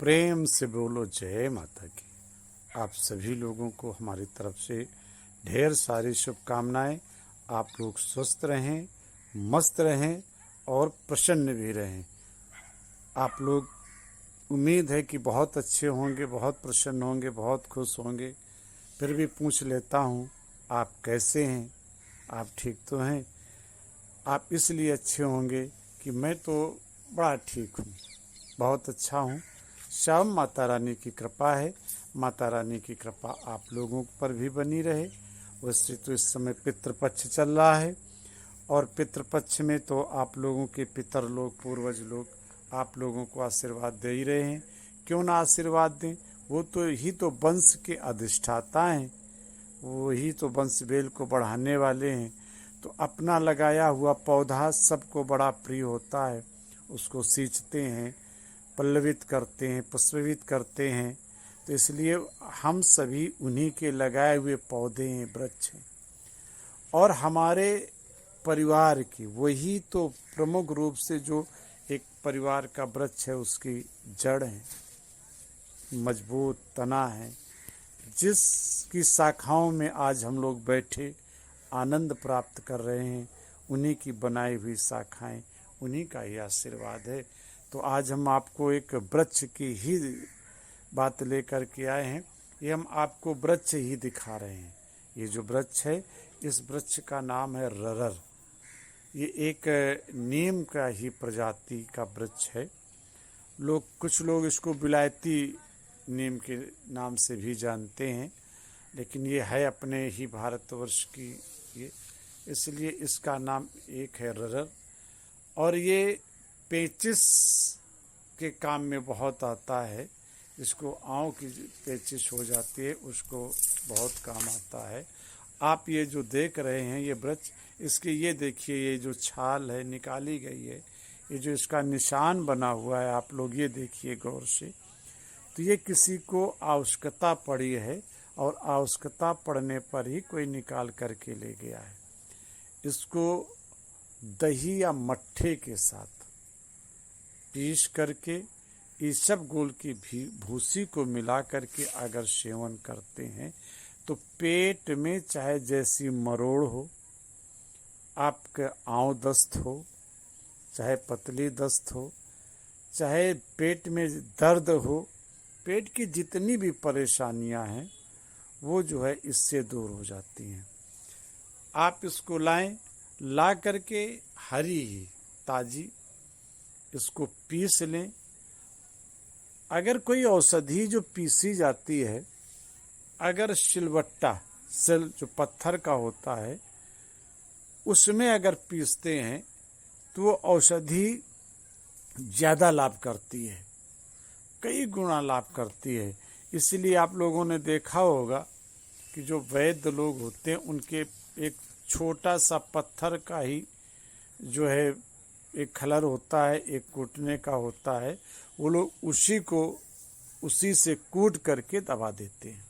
प्रेम से बोलो जय माता की। आप सभी लोगों को हमारी तरफ से ढेर सारी शुभकामनाएं। आप लोग स्वस्थ रहें, मस्त रहें और प्रसन्न भी रहें। आप लोग उम्मीद है कि बहुत अच्छे होंगे, बहुत प्रसन्न होंगे, बहुत खुश होंगे। फिर भी पूछ लेता हूँ, आप कैसे हैं? आप ठीक तो हैं? आप इसलिए अच्छे होंगे कि मैं तो बड़ा ठीक हूँ, बहुत अच्छा हूँ। सब माता रानी की कृपा है। माता रानी की कृपा आप लोगों पर भी बनी रहे। वैसे तो इस समय पितृपक्ष चल रहा है और पितृपक्ष में तो आप लोगों के पितर लोग, पूर्वज लोग आप लोगों को आशीर्वाद दे ही रहे हैं। क्यों ना आशीर्वाद दें? वो तो ही तो वंश के अधिष्ठाता हैं, वो ही तो वंश बेल को बढ़ाने वाले हैं। तो अपना लगाया हुआ पौधा सबको बड़ा प्रिय होता है, उसको सींचते हैं, पल्लवित करते हैं, पुष्पित करते हैं। तो इसलिए हम सभी उन्हीं के लगाए हुए पौधे हैं, वृक्ष हैं। और हमारे परिवार की वही तो प्रमुख रूप से जो एक परिवार का वृक्ष है, उसकी जड़ है, मजबूत तना है, जिसकी शाखाओं में आज हम लोग बैठे आनंद प्राप्त कर रहे हैं। उन्हीं की बनाई हुई शाखाएं, उन्हीं का ही आशीर्वाद है। तो आज हम आपको एक वृक्ष की ही बात लेकर के आए हैं। ये हम आपको वृक्ष ही दिखा रहे हैं। ये जो वृक्ष है, इस वृक्ष का नाम है ररर। ये एक नीम का ही प्रजाति का वृक्ष है। कुछ लोग इसको विलायती नीम के नाम से भी जानते हैं, लेकिन ये है अपने ही भारतवर्ष की ये, इसलिए इसका नाम एक है ररर। और ये पेचिश के काम में बहुत आता है। इसको आँव की पेचिश हो जाती है, उसको बहुत काम आता है। आप ये जो देख रहे हैं ये वृक्ष, इसके ये देखिए, ये जो छाल है निकाली गई है, ये जो इसका निशान बना हुआ है, आप लोग ये देखिए गौर से। तो ये किसी को आवश्यकता पड़ी है और आवश्यकता पड़ने पर ही कोई निकाल करके ले गया है। इसको दही या मट्ठे के साथ पीस करके ईसब गुल की भी भूसी को मिला करके अगर सेवन करते हैं तो पेट में चाहे जैसी मरोड़ हो, आपके आँव दस्त हो, चाहे पतली दस्त हो, चाहे पेट में दर्द हो, पेट की जितनी भी परेशानियां हैं वो जो है इससे दूर हो जाती हैं। आप इसको लाएं, ला करके हरी ही ताजी इसको पीस लें। अगर कोई औषधि जो पीसी जाती है, अगर सिलबट्टा सिल जो पत्थर का होता है उसमें अगर पीसते हैं तो वो औषधि ज़्यादा लाभ करती है, कई गुना लाभ करती है। इसलिए आप लोगों ने देखा होगा कि जो वैद्य लोग होते हैं उनके एक छोटा सा पत्थर का ही जो है एक खलर होता है, एक कूटने का होता है, वो लोग उसी से कूट करके दवा देते हैं।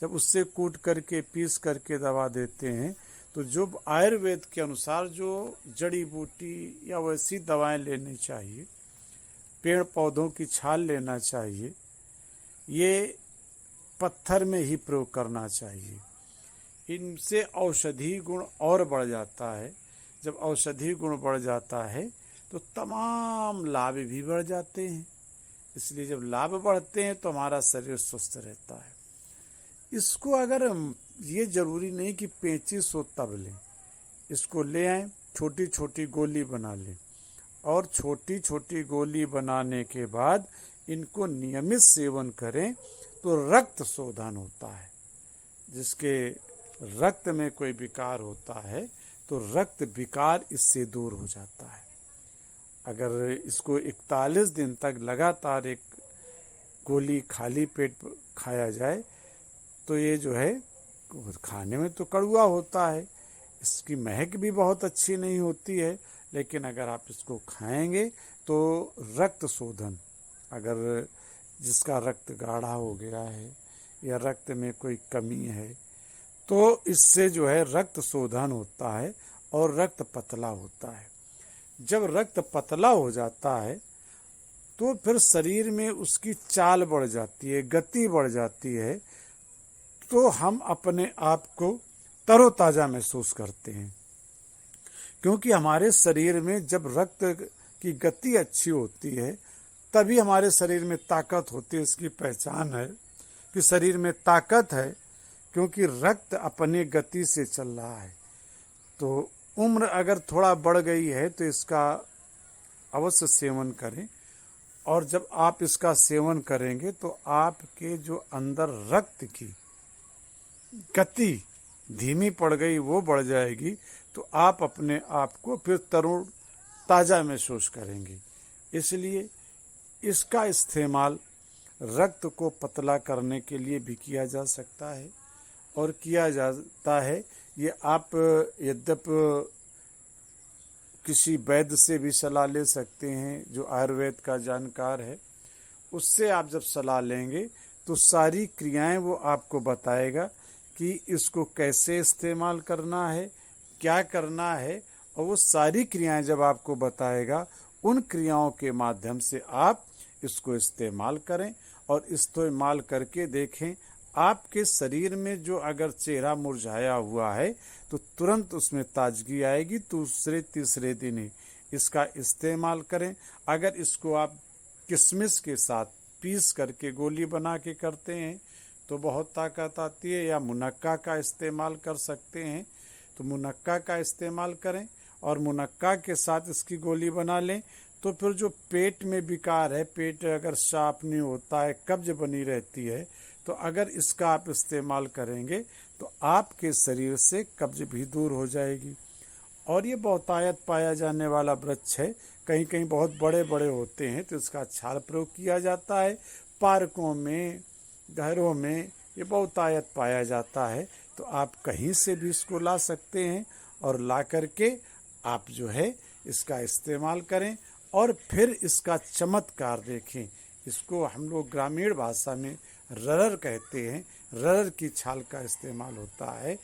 जब उससे कूट करके पीस करके दवा देते हैं तो जो आयुर्वेद के अनुसार जो जड़ी बूटी या वैसी दवाएं लेनी चाहिए, पेड़ पौधों की छाल लेना चाहिए, ये पत्थर में ही प्रयोग करना चाहिए। इनसे औषधि गुण और बढ़ जाता है। जब औषधि गुण बढ़ जाता है तो तमाम लाभ भी बढ़ जाते हैं। इसलिए जब लाभ बढ़ते हैं तो हमारा शरीर स्वस्थ रहता है। इसको अगर ये जरूरी नहीं कि पेचिश हो तब लें, इसको ले आएं, छोटी छोटी गोली बना लें और छोटी छोटी गोली बनाने के बाद इनको नियमित सेवन करें तो रक्त शोधन होता है। जिसके रक्त में कोई विकार होता है तो रक्त विकार इससे दूर हो जाता है। अगर इसको 41 दिन तक लगातार एक गोली खाली पेट खाया जाए तो ये जो है खाने में तो कड़वा होता है, इसकी महक भी बहुत अच्छी नहीं होती है, लेकिन अगर आप इसको खाएंगे तो रक्त शोधन, अगर जिसका रक्त गाढ़ा हो गया है या रक्त में कोई कमी है तो इससे जो है रक्त शोधन होता है और रक्त पतला होता है। जब रक्त पतला हो जाता है तो फिर शरीर में उसकी चाल बढ़ जाती है, गति बढ़ जाती है, तो हम अपने आप को तरोताज़ा महसूस करते हैं। क्योंकि हमारे शरीर में जब रक्त की गति अच्छी होती है तभी हमारे शरीर में ताकत होती है। इसकी पहचान है कि शरीर में ताकत है क्योंकि रक्त अपने गति से चल रहा है। तो उम्र अगर थोड़ा बढ़ गई है तो इसका अवश्य सेवन करें, और जब आप इसका सेवन करेंगे तो आपके जो अंदर रक्त की गति धीमी पड़ गई वो बढ़ जाएगी, तो आप अपने आप को फिर तरुण ताज़ा महसूस करेंगे। इसलिए इसका इस्तेमाल रक्त को पतला करने के लिए भी किया जा सकता है और किया जाता है। ये आप यद्यपि किसी वैद्य से भी सलाह ले सकते हैं जो आयुर्वेद का जानकार है, उससे आप जब सलाह लेंगे तो सारी क्रियाएं वो आपको बताएगा कि इसको कैसे इस्तेमाल करना है, क्या करना है, और वो सारी क्रियाएं जब आपको बताएगा उन क्रियाओं के माध्यम से आप इसको इस्तेमाल करें और इस्तेमाल करके देखें। आपके शरीर में जो अगर चेहरा मुरझाया हुआ है तो तुरंत उसमें ताजगी आएगी। दूसरे तीसरे दिन ही इसका इस्तेमाल करें। अगर इसको आप किशमिश के साथ पीस करके गोली बना के करते हैं तो बहुत ताकत आती है, या मुनक्का का इस्तेमाल कर सकते हैं तो मुनक्का का इस्तेमाल करें और मुनक्का के साथ इसकी गोली बना लें। तो फिर जो पेट में विकार है, पेट अगर साफ नहीं होता है, कब्ज बनी रहती है, तो अगर इसका आप इस्तेमाल करेंगे तो आपके शरीर से कब्ज भी दूर हो जाएगी। और ये बहुतायत पाया जाने वाला वृक्ष है, कहीं कहीं बहुत बड़े बड़े होते हैं तो इसका छाल प्रयोग किया जाता है। पार्कों में, घरों में ये बहुतायत पाया जाता है, तो आप कहीं से भी इसको ला सकते हैं और ला करके आप जो है इसका इस्तेमाल करें और फिर इसका चमत्कार देखें। इसको हम लोग ग्रामीण भाषा में ररर कहते हैं। ररर की छाल का इस्तेमाल होता है।